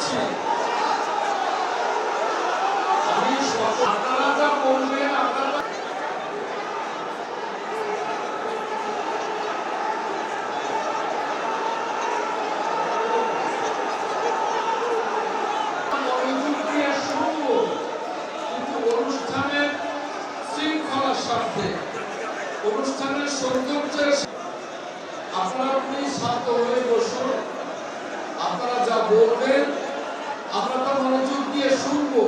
করছি, আমি আপনারা যা বলবেন আপনারা মনোযোগ দিয়ে শুনবো, কিন্তু অনুষ্ঠানের শৃঙ্খলার সাথে, অনুষ্ঠানের সৌন্দর্যের, আপনারা প্লিজ শান্ত হয়ে বসুন। আপনারা যা বলবেন আমরা তা মনোযোগ দিয়ে শুনবো।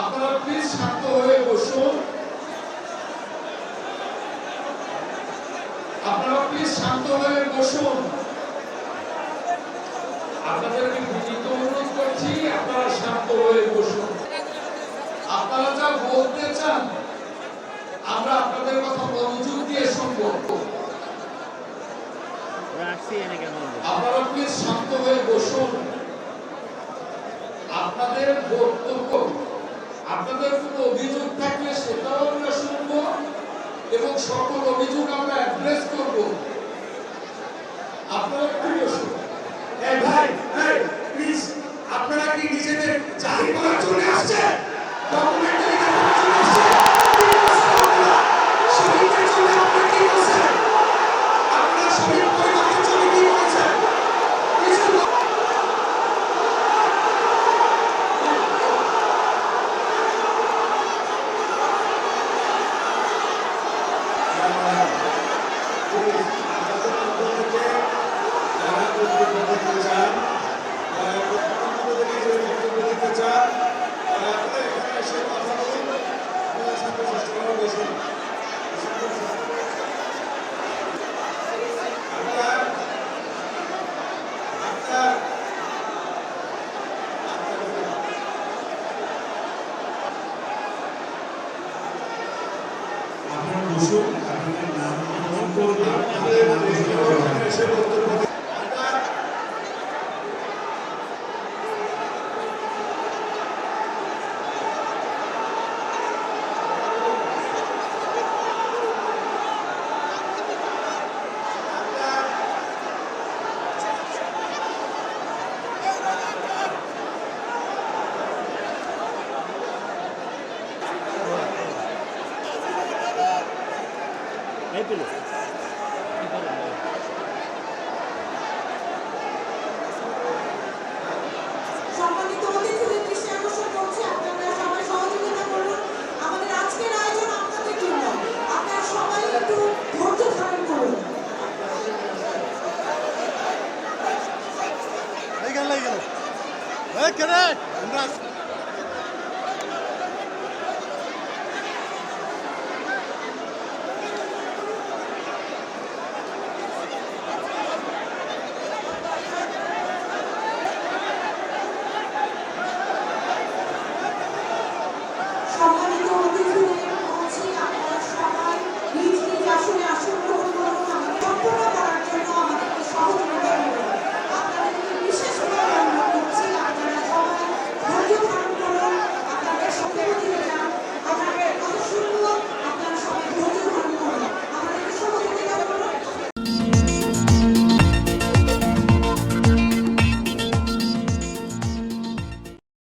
আপনারা প্লিজ শান্ত হয়ে বসুন। আপনারা প্লিজ শান্ত হয়ে বসুন। আপনাদেরকে বিনীত অনুরোধ করছি, আপনারা শান্ত হয়ে বসুন। আপনারা যা বলতে চান আমরা আপনাদের কথা মনোযোগ দিয়ে শুনবো। আপনারা প্লিজ শান্ত হয়ে বসুন। আপনাদের বক্তব্য, আপনাদের কোনো অভিযোগ থাকলে সেটাও আমরা শুনবো এবং সকল অভিযোগ আমরা অ্যাড্রেস করব। আপনারা একটু বসুন। ভাই প্লিজ, আপনারা কি নিজেদের জাহির করার জন্য আসছে? ডকুমেন্টারি দেখানোর জন্য আসছে? শহীদের জন্য আপনারা কি করছেন? আপনারা শহীদ পরিবারের জন্য কি করেছেন? কিছু এই পেলো